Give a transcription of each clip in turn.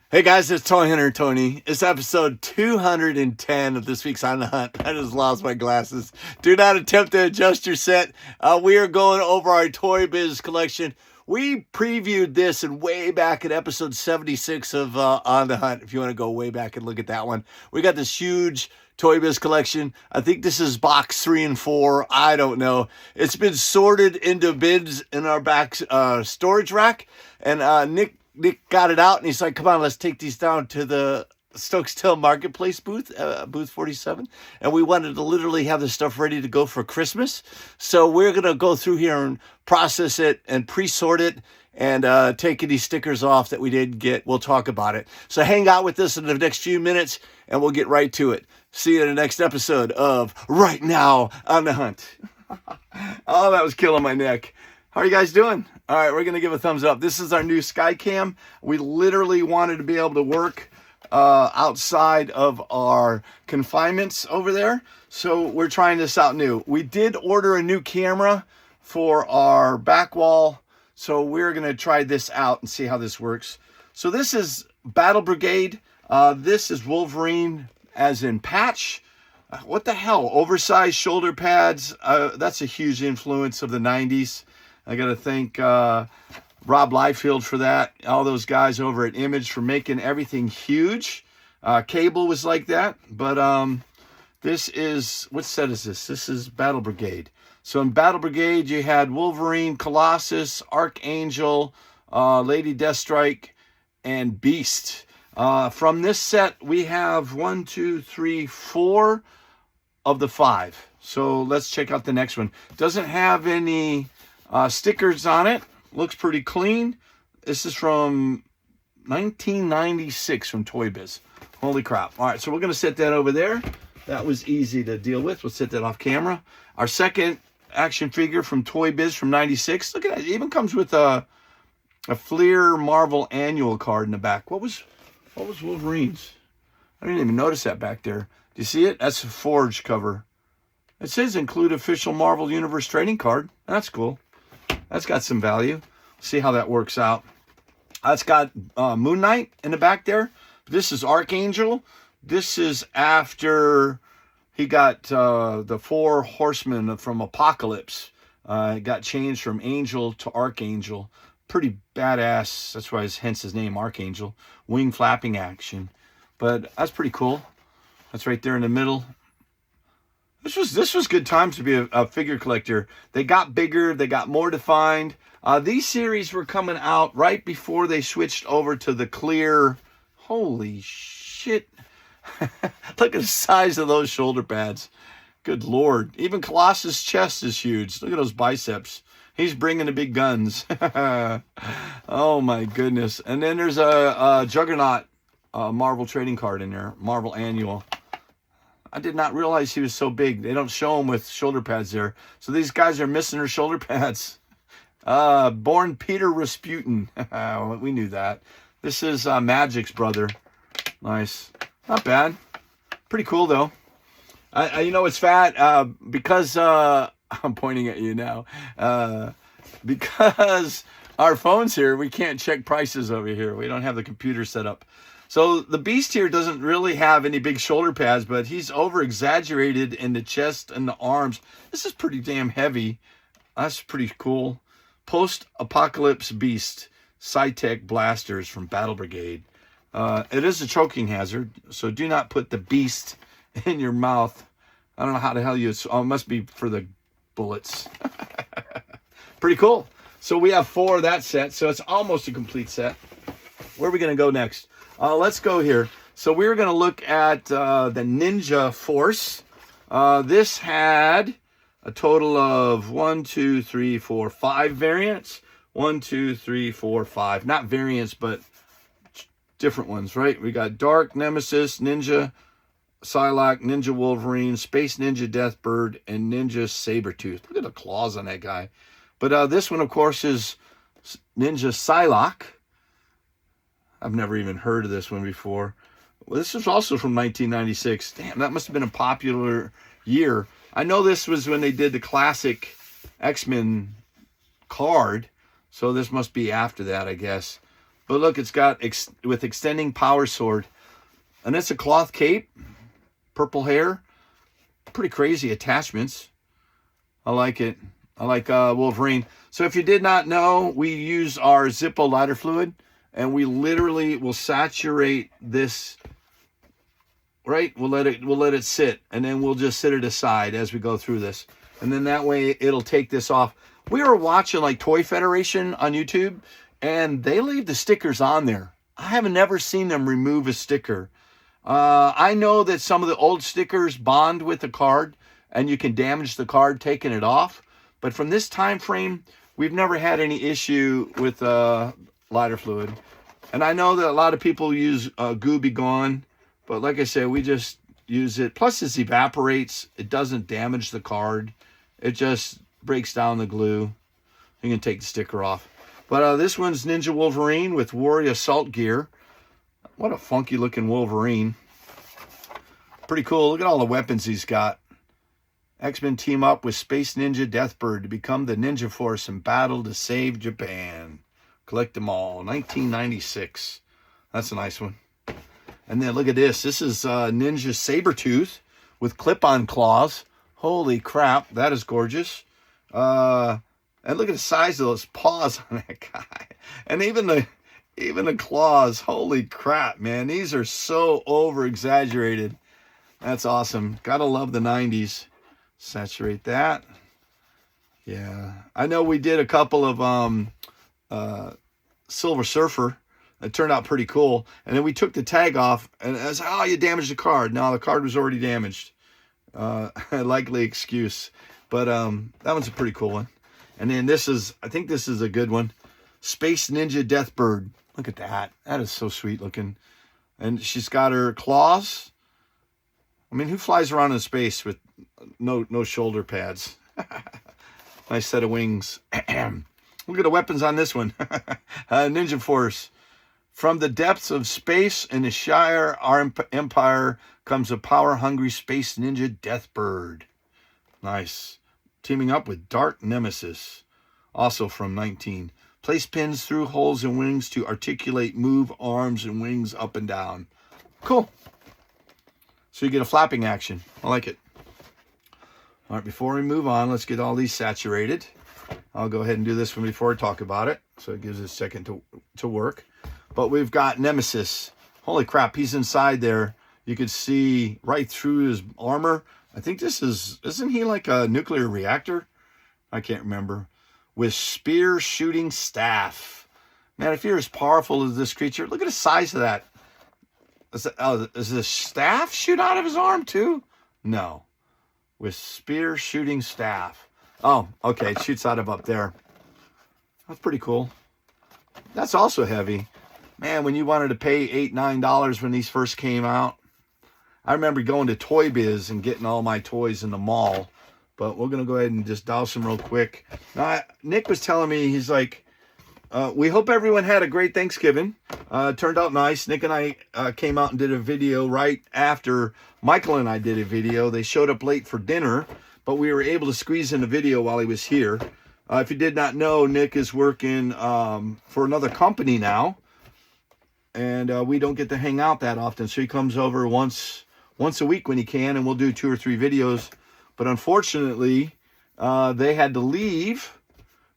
Hey guys, it's Toy Hunter Tony. It's episode 210 of this week's On the Hunt. I just lost my glasses. Do not attempt to adjust your set. We are going over our Toy Biz collection. We previewed this in way back at episode 76 of On the Hunt. If you want to go way back and look at that one, we got this huge Toy Biz collection. I think this is box 3 and 4. I don't know. It's been sorted into bins in our back storage rack, and Nick got it out and he's like, come on, let's take these down to the Stokesdale Marketplace booth, booth 47. And we wanted to literally have this stuff ready to go for Christmas. So we're going to go through here and process it and pre-sort it and take any stickers off that we didn't get. We'll talk about it. So hang out with us in the next few minutes and we'll get right to it. See you in the next episode of Right Now on the Hunt. Oh, that was killing my neck. How are you guys doing? All right, we're going to give a thumbs up. This is our new Skycam. We literally wanted to be able to work outside of our confinements over there. So we're trying this out new. We did order a new camera for our back wall. So we're going to try this out and see how this works. So this is Battle Brigade. This is Wolverine as in patch. What the hell? Oversized shoulder pads. That's a huge influence of the 90s. I got to thank Rob Liefeld for that. All those guys over at Image for making everything huge. Cable was like that. But this is, what set is this? This is Battle Brigade. So in Battle Brigade, you had Wolverine, Colossus, Archangel, Lady Deathstrike, and Beast. From this set, we have 1, 2, 3, 4 of the 5. So let's check out the next one. Doesn't have any stickers on it. Looks pretty clean. This is from 1996 from Toy Biz. Holy crap. All right, so we're going to set that over there. That was easy to deal with. We'll set that off camera. Our second action figure from Toy Biz from 96. Look at that. It even comes with a Fleer Marvel annual card in the back. What was Wolverine's? I didn't even notice that back there. Do you see it? That's a Forge cover. It says include official Marvel Universe trading card. That's cool. That's got some value. See how that works out. That's got Moon Knight in the back there. This is Archangel. This is after he got the 4 horsemen from Apocalypse. It got changed from Angel to Archangel. Pretty badass. That's why hence his name, Archangel. Wing flapping action. But that's pretty cool. That's right there in the middle. This was good times to be a figure collector. They got bigger. They got more defined. These series were coming out right before they switched over to the clear. Holy shit. Look at the size of those shoulder pads. Good Lord. Even Colossus' chest is huge. Look at those biceps. He's bringing the big guns. Oh, my goodness. And then there's a Juggernaut Marvel trading card in there. Marvel Annual. I did not realize he was so big. They don't show him with shoulder pads there. So these guys are missing their shoulder pads. Born Peter Rasputin. We knew that. This is Magic's brother. Nice. Not bad. Pretty cool, though. You know, it's fat because... I'm pointing at you now. Because our phone's here, we can't check prices over here. We don't have the computer set up. So the Beast here doesn't really have any big shoulder pads, but he's over-exaggerated in the chest and the arms. This is pretty damn heavy. That's pretty cool. Post-Apocalypse Beast. Cytec blasters from Battle Brigade. It is a choking hazard, so do not put the Beast in your mouth. I don't know how the hell you... Oh, it must be for the bullets. Pretty cool. So we have 4 of that set, so it's almost a complete set. Where are we going to go next? Let's go here. So we're going to look at the Ninja Force. This had a total of 1, 2, 3, 4, 5 variants. 1, 2, 3, 4, 5. Not variants, but different ones, right? We got Dark Nemesis, Ninja Psylocke, Ninja Wolverine, Space Ninja Deathbird, and Ninja Sabretooth. Look at the claws on that guy. But this one, of course, is Ninja Psylocke. I've never even heard of this one before. Well, this is also from 1996. Damn, that must have been a popular year. I know this was when they did the classic X-Men card. So this must be after that, I guess. But look, it's got with extending power sword. And it's a cloth cape, purple hair. Pretty crazy attachments. I like it. I like Wolverine. So if you did not know, we use our Zippo lighter fluid, and we literally will saturate this. Right, we'll let it sit, and then we'll just sit it aside as we go through this, and then that way it'll take this off. We were watching like Toy Federation on YouTube, and they leave the stickers on there. I haven't never seen them remove a sticker. I know that some of the old stickers bond with the card, and you can damage the card taking it off. But from this time frame, we've never had any issue with lighter fluid. And I know that a lot of people use Goo Be Gone. But like I said, we just use it. Plus, it evaporates. It doesn't damage the card. It just breaks down the glue. You can take the sticker off. But this one's Ninja Wolverine with Warrior Assault Gear. What a funky looking Wolverine. Pretty cool. Look at all the weapons he's got. X-Men team up with Space Ninja Deathbird to become the Ninja Force in battle to save Japan. Collect them all. 1996. That's a nice one. And then look at this. This is Ninja Sabretooth with clip-on claws. Holy crap, that is gorgeous. And look at the size of those paws on that guy. And even the claws. Holy crap, man. These are so over-exaggerated. That's awesome. Gotta love the 90s. Saturate that. Yeah. I know we did a couple of Silver Surfer. It turned out pretty cool. And then we took the tag off, and I was like, oh, you damaged the card. No, the card was already damaged. Likely excuse. But that one's a pretty cool one. And then I think this is a good one. Space Ninja Deathbird. Look at that. That is so sweet looking. And she's got her claws. I mean, who flies around in space with no shoulder pads? Nice set of wings. Look at the weapons on this one. Ninja Force. From the depths of space in the Shire Empire comes a power-hungry space ninja Deathbird. Nice. Teaming up with Dark Nemesis. Also from 19. Place pins through holes in wings to articulate, move arms and wings up and down. Cool. So you get a flapping action. I like it. All right, before we move on, let's get all these saturated. I'll go ahead and do this one before I talk about it, so it gives it a second to work. But we've got Nemesis. Holy crap, he's inside there. You could see right through his armor. I think this isn't he like a nuclear reactor? I can't remember. With spear shooting staff. Man, if you're as powerful as this creature, look at the size of that. Does the staff shoot out of his arm too? No. With spear shooting staff. Oh, okay, it shoots out of up there. That's pretty cool. That's also heavy. Man, when you wanted to pay $8, $9 when these first came out, I remember going to Toy Biz and getting all my toys in the mall. But we're going to go ahead and just douse them real quick. Now, Nick was telling me, he's like, we hope everyone had a great Thanksgiving. It turned out nice. Nick and I came out and did a video right after Michael and I did a video. They showed up late for dinner, but we were able to squeeze in a video while he was here. If you did not know, Nick is working for another company now. And we don't get to hang out that often. So he comes over once a week when he can, and we'll do 2 or 3 videos. But unfortunately, they had to leave,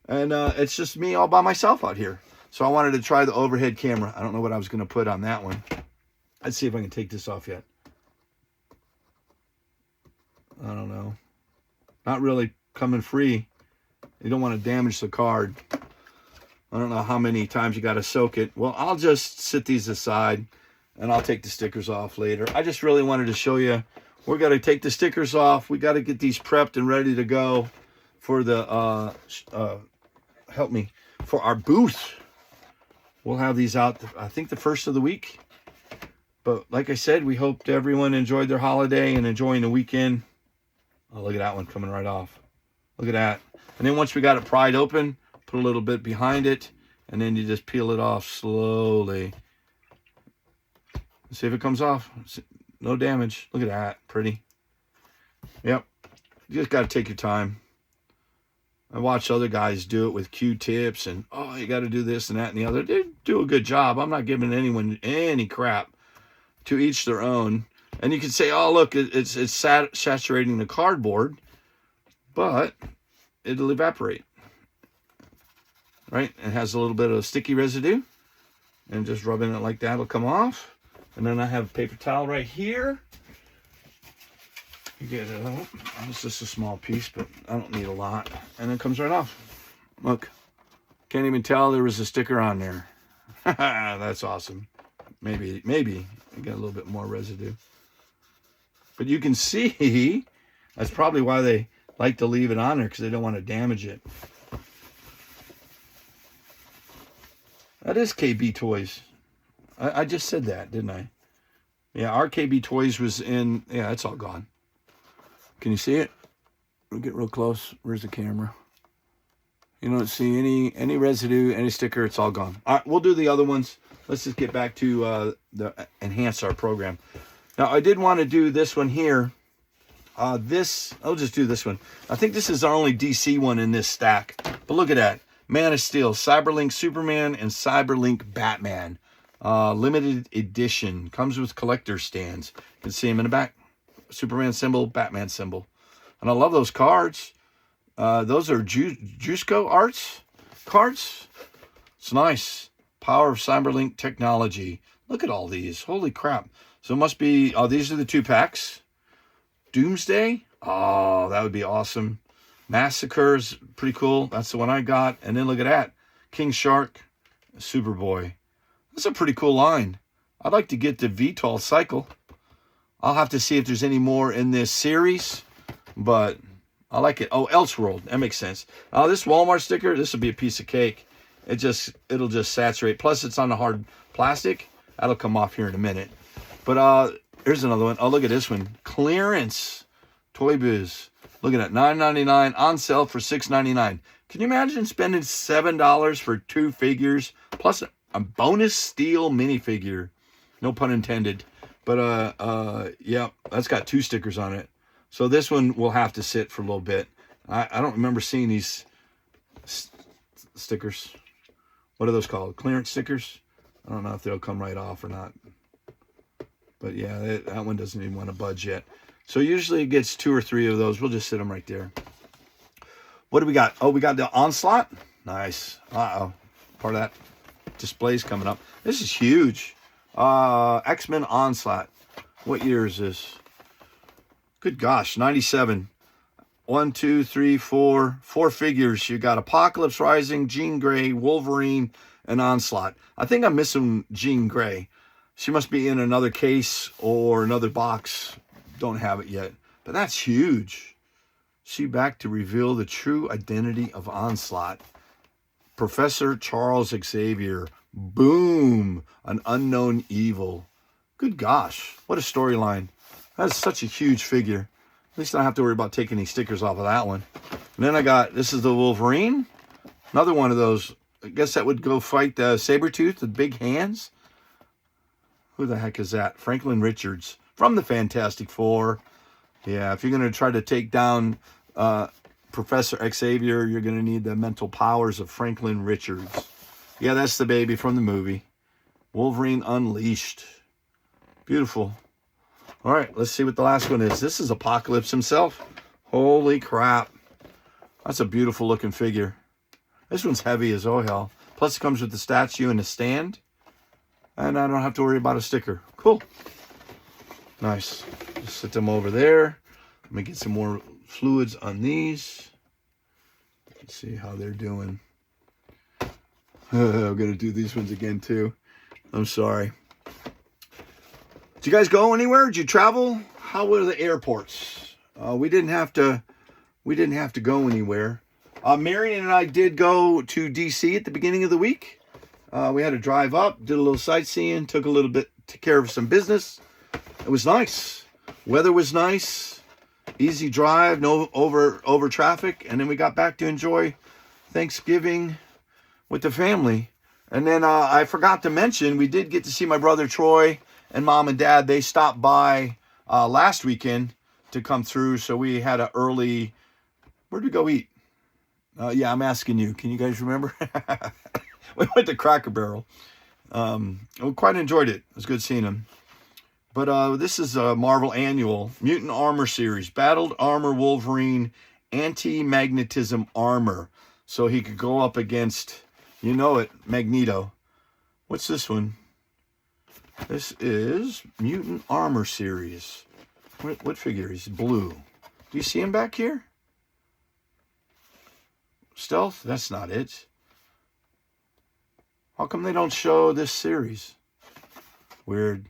and it's just me all by myself out here. So I wanted to try the overhead camera. I don't know what I was going to put on that one. Let's see if I can take this off yet. I don't know. Not really coming free. You don't want to damage the card. I don't know how many times you got to soak it. Well, I'll just sit these aside, and I'll take the stickers off later. I just really wanted to show you. We're going to take the stickers off. We got to get these prepped and ready to go for the, for our booth. We'll have these out, I think, the first of the week. But like I said, we hope everyone enjoyed their holiday and enjoying the weekend. Oh, look at that one coming right off. Look at that. And then once we got it pried open, put a little bit behind it, and then you just peel it off slowly. See if it comes off. No damage. Look at that. Pretty. Yep. You just got to take your time. I watch other guys do it with Q-tips and, oh, you got to do this and that and the other. They do a good job. I'm not giving anyone any crap. To each their own. And you can say, oh, look, it's saturating the cardboard, but it'll evaporate, right? It has a little bit of sticky residue, and just rubbing it like that will come off. And then I have a paper towel right here. You get it out. It's just a small piece, but I don't need a lot. And it comes right off. Look, can't even tell there was a sticker on there. That's awesome. Maybe you got a little bit more residue. But you can see, that's probably why they like to leave it on there, because they don't want to damage it. That is KB Toys. I just said that, didn't I? Yeah, our KB Toys was in, yeah, it's all gone. Can you see it? We'll get real close. Where's the camera? You don't see any residue, any sticker. It's all gone. All right, we'll do the other ones. Let's just get back to enhance our program. Now, I did want to do this one here. I'll just do this one. I think this is our only DC one in this stack. But look at that. Man of Steel, Cyberlink Superman, and Cyberlink Batman. Limited edition. Comes with collector stands. You can see them in the back. Superman symbol, Batman symbol. And I love those cards. Those are Jusco Arts cards. It's nice. Power of Cyberlink technology. Look at all these. Holy crap. So it must be, oh, these are the 2-packs. Doomsday. Oh, that would be awesome. Massacre's pretty cool. That's the one I got. And then look at that. King Shark, Superboy. That's a pretty cool line. I'd like to get the VTOL cycle. I'll have to see if there's any more in this series. But I like it. Oh, Elseworld. That makes sense. Oh, this Walmart sticker, this will be a piece of cake. It'll just saturate. Plus, it's on the hard plastic. That'll come off here in a minute. But here's another one. Oh, look at this one. Clearance. Toy Biz. Look at that. $9.99 on sale for $6.99. Can you imagine spending $7 for 2 figures plus a bonus steel minifigure? No pun intended. But yeah, that's got 2 stickers on it. So this one will have to sit for a little bit. I don't remember seeing these stickers. What are those called? Clearance stickers? I don't know if they'll come right off or not. But yeah, that one doesn't even want to budge yet. So usually it gets 2 or 3 of those. We'll just sit them right there. What do we got? Oh, we got the Onslaught. Nice. Uh-oh. Part of that display's coming up. This is huge. X-Men Onslaught. What year is this? Good gosh, 97. 1, 2, 3, 4. 4 figures. You got Apocalypse Rising, Jean Grey, Wolverine, and Onslaught. I think I'm missing Jean Grey. She must be in another case or another box. Don't have it yet. But that's huge. She back to reveal the true identity of Onslaught. Professor Charles Xavier. Boom. An unknown evil. Good gosh. What a storyline. That is such a huge figure. At least I don't have to worry about taking any stickers off of that one. And then I got, this is the Wolverine. Another one of those. I guess that would go fight the Sabretooth, the big hands. Who the heck is that? Franklin Richards from the Fantastic Four. Yeah, if you're going to try to take down Professor Xavier, you're going to need the mental powers of Franklin Richards. Yeah, that's the baby from the movie. Wolverine Unleashed. Beautiful. All right, let's see what the last one is. This is Apocalypse himself. Holy crap. That's a beautiful looking figure. This one's heavy as oh hell. Plus it comes with the statue and the stand. And I don't have to worry about a sticker. Cool. Nice. Just set them over there. Let me get some more fluids on these. Let's see how they're doing. I'm going to do these ones again too. I'm sorry. Did you guys go anywhere? Did you travel? How were the airports? We didn't have to go anywhere. Marion and I did go to DC at the beginning of the week. We had to drive up, did a little sightseeing, took care of some business. It was nice. Weather was nice. Easy drive, no over traffic, and then we got back to enjoy Thanksgiving with the family. And then I forgot to mention, we did get to see my brother Troy and mom and dad. They stopped by last weekend to come through, so we had an early. Where'd we go eat? Yeah, I'm asking you. Can you guys remember? We went to Cracker Barrel. We quite enjoyed it. It was good seeing him. But this is a Marvel Annual Mutant Armor Series. Battled Armor Wolverine Anti-Magnetism Armor. So he could go up against, you know it, Magneto. What's this one? This is Mutant Armor Series. What figure? He's blue. Do you see him back here? Stealth? That's not it. How come they don't show this series? Weird.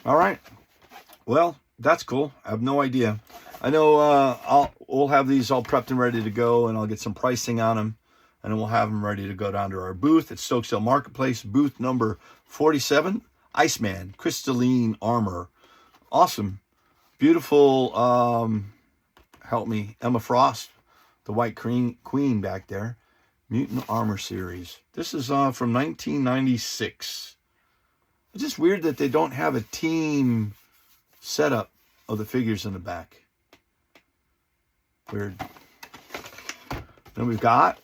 All right. Well, that's cool. I have no idea. I know we'll have these all prepped and ready to go, and I'll get some pricing on them, and then we'll have them ready to go down to our booth at Stokesdale Marketplace, booth number 47. Iceman, crystalline armor. Awesome. Beautiful, help me, Emma Frost, the White Queen back there. Mutant Armor Series. This is from 1996. It's just weird that they don't have a team setup of the figures in the back. Weird. Then we've got,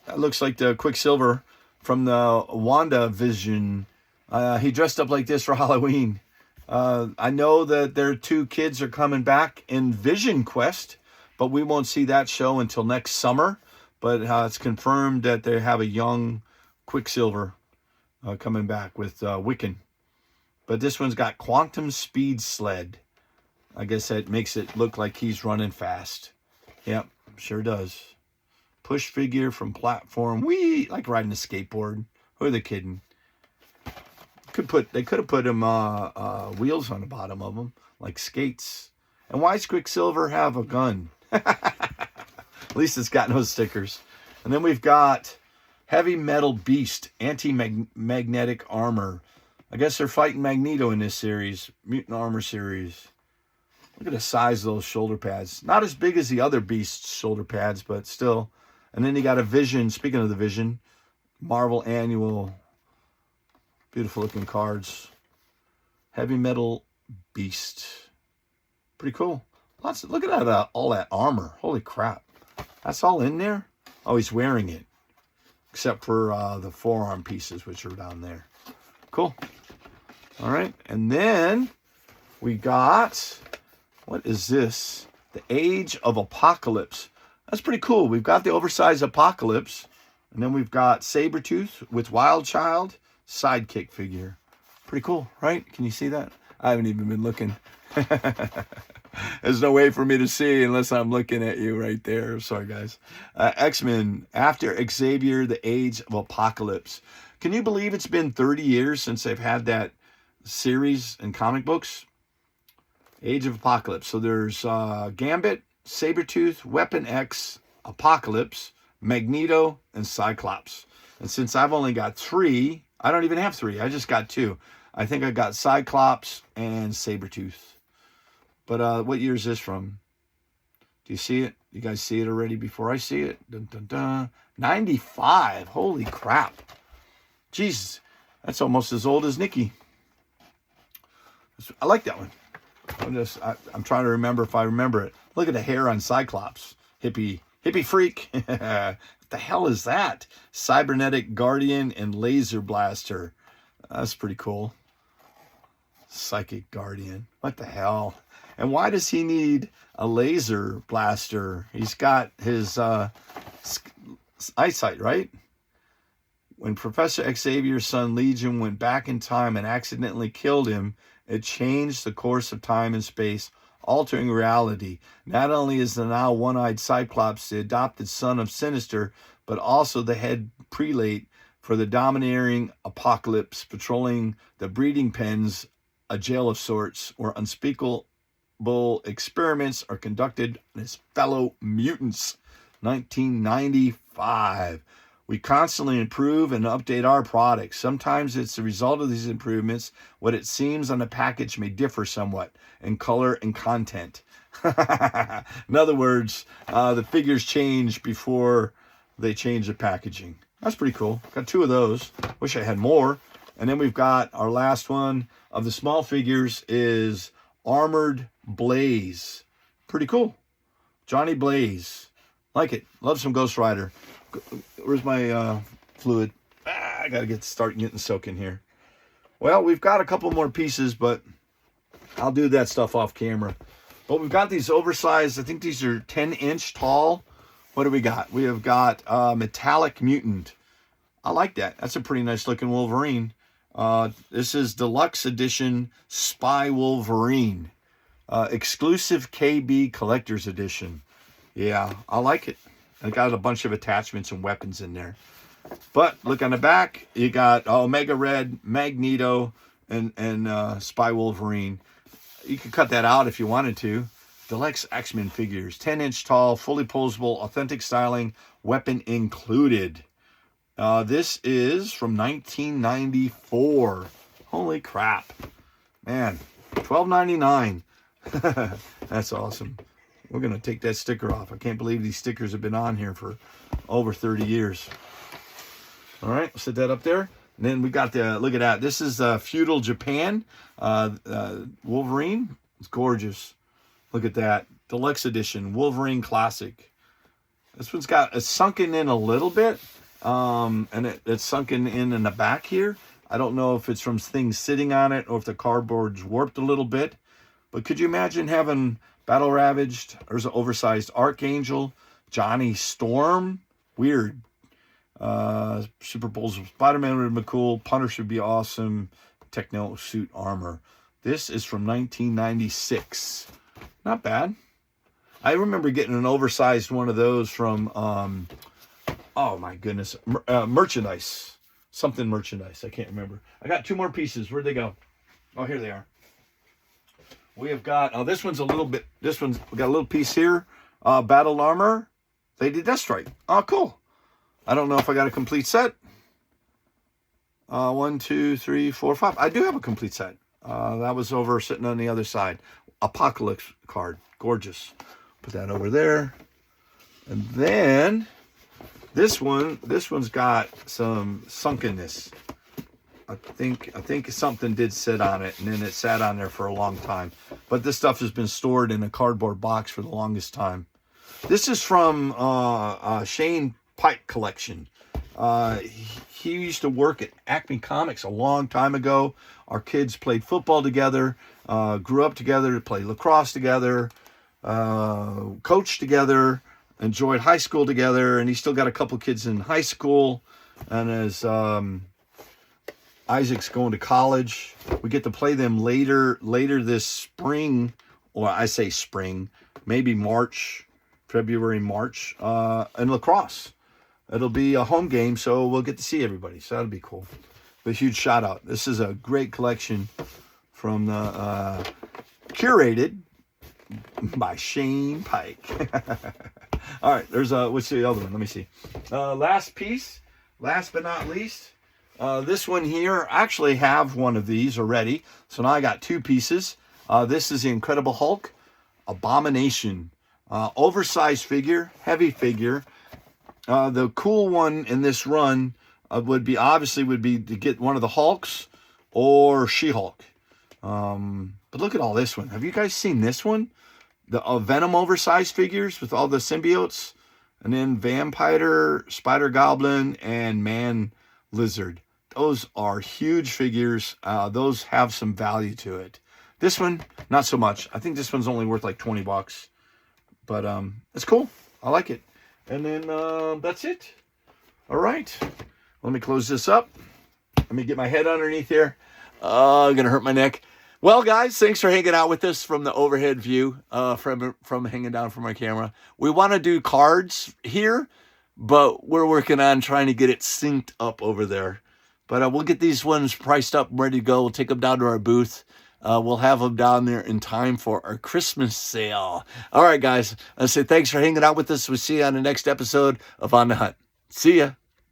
that looks like the Quicksilver from the WandaVision. He dressed up like this for Halloween. I know that their 2 kids are coming back in Vision Quest, but we won't see that show until next summer. But it's confirmed that they have a young Quicksilver coming back with Wiccan. But this one's got Quantum Speed Sled. I guess that makes it look like he's running fast. Yep, sure does. Push figure from platform. Whee! Like riding a skateboard. Who are they kidding? They could have put him wheels on the bottom of them, like skates. And why does Quicksilver have a gun? At least it's got no stickers. And then we've got Heavy Metal Beast, Anti-Magnetic Armor. I guess they're fighting Magneto in this series, Mutant Armor Series. Look at the size of those shoulder pads. Not as big as the other Beast's shoulder pads, but still. And then you got a Vision, speaking of the Vision, Marvel Annual. Beautiful looking cards. Heavy Metal Beast. Pretty cool. Look at that, all that armor. Holy crap. That's all in there? Oh, he's wearing it. Except for the forearm pieces, which are down there. Cool. All right. And then we got, what is this? The Age of Apocalypse. That's pretty cool. We've got the oversized Apocalypse. And then we've got Sabretooth with Wild Child sidekick figure. Pretty cool, right? Can you see that? I haven't even been looking. There's no way for me to see unless I'm looking at you right there. Sorry, guys. X-Men, After Xavier, The Age of Apocalypse. Can you believe it's been 30 years since they've had that series in comic books? Age of Apocalypse. So there's Gambit, Sabretooth, Weapon X, Apocalypse, Magneto, and Cyclops. And since I've only got 3, I don't even have 3. I just got 2. I think I got Cyclops and Sabretooth. But what year is this from? Do you see it? You guys see it already before I see it? Dun, dun, dun. 95. Holy crap. Jesus. That's almost as old as Nikki. I like that one. I'm trying to remember if I remember it. Look at the hair on Cyclops. Hippie freak. What the hell is that? Cybernetic Guardian and Laser Blaster. That's pretty cool. Psychic Guardian. What the hell? And why does he need a laser blaster? He's got his eyesight, right? When Professor Xavier's son Legion went back in time and accidentally killed him, it changed the course of time and space, altering reality. Not only is the now one-eyed Cyclops the adopted son of Sinister, but also the head prelate for the domineering Apocalypse, patrolling the breeding pens, a jail of sorts, where unspeakable experiments are conducted on his fellow mutants. 1995. We constantly improve and update our products. Sometimes it's the result of these improvements. What it seems on the package may differ somewhat in color and content. In other words, the figures change before they change the packaging. That's pretty cool. Got 2 of those. Wish I had more. And then we've got our last one of the small figures is Armored Blaze. Pretty cool. Johnny Blaze. Like it. Love some Ghost Rider. Where's my fluid? I got to start getting soaking here. Well, we've got a couple more pieces, but I'll do that stuff off camera. But we've got these oversized, I think these are 10-inch tall. What do we got? We have got Metallic Mutant. I like that. That's a pretty nice looking Wolverine. This is Deluxe Edition Spy Wolverine. Exclusive KB Collector's Edition. Yeah, I like it. I got a bunch of attachments and weapons in there. But look on the back, you got Omega Red, Magneto, and Spy Wolverine. You could cut that out if you wanted to. Deluxe X-Men figures, 10-inch tall, fully posable, authentic styling, weapon included. This is from 1994. Holy crap. Man, $12.99. That's awesome. We're going to take that sticker off. I can't believe these stickers have been on here for over 30 years. All right, we'll set that up there. And then we got the, look at that. This is Feudal Japan Wolverine. It's gorgeous. Look at that. Deluxe Edition Wolverine Classic. This one's got, it's sunken in a little bit. And it's sunken in the back here. I don't know if it's from things sitting on it or if the cardboard's warped a little bit. But could you imagine having Battle Ravaged? There's an oversized Archangel. Johnny Storm. Weird. Super Bowls of Spider-Man would be cool. Punisher would be awesome. Techno suit armor. This is from 1996. Not bad. I remember getting an oversized one of those from, oh my goodness, merchandise. Something merchandise. I can't remember. I got two more pieces. Where'd they go? Oh, here they are. We have got, oh, this one's a little bit, we got a little piece here. Battle armor. Lady Deathstrike. Oh, cool. I don't know if I got a complete set. 1, 2, 3, 4, 5. I do have a complete set. That was over sitting on the other side. Apocalypse card. Gorgeous. Put that over there. And then this one's got some sunkenness. I think something did sit on it, and then it sat on there for a long time. But this stuff has been stored in a cardboard box for the longest time. This is from Shane Pike collection. He used to work at Acme Comics a long time ago. Our kids played football together, grew up together, played lacrosse together, coached together, enjoyed high school together, and he's still got a couple kids in high school. And as Isaac's going to college, we get to play them later this spring, or I say spring, maybe February, March, in lacrosse. It'll be a home game, so we'll get to see everybody. So that'll be cool. But a huge shout out. This is a great collection from the curated by Shane Pike. All right, there's what's the other one? Let me see. Last piece, last but not least. This one here, I actually have one of these already. So now I got two pieces. This is the Incredible Hulk Abomination. Oversized figure, heavy figure. The cool one in this run would be to get one of the Hulks or She-Hulk. But look at all this one. Have you guys seen this one? The Venom oversized figures with all the symbiotes. And then Vampire, Spider Goblin, and Man Lizard. Those are huge figures. Those have some value to it. This one, not so much. I think this one's only worth like $20. But it's cool. I like it. And then that's it. All right. Let me close this up. Let me get my head underneath here. I'm going to hurt my neck. Well, guys, thanks for hanging out with us from the overhead view, from hanging down from our camera. We want to do cards here, but we're working on trying to get it synced up over there. But we'll get these ones priced up and ready to go. We'll take them down to our booth. We'll have them down there in time for our Christmas sale. All right, guys. I say thanks for hanging out with us. We'll see you on the next episode of On the Hunt. See ya.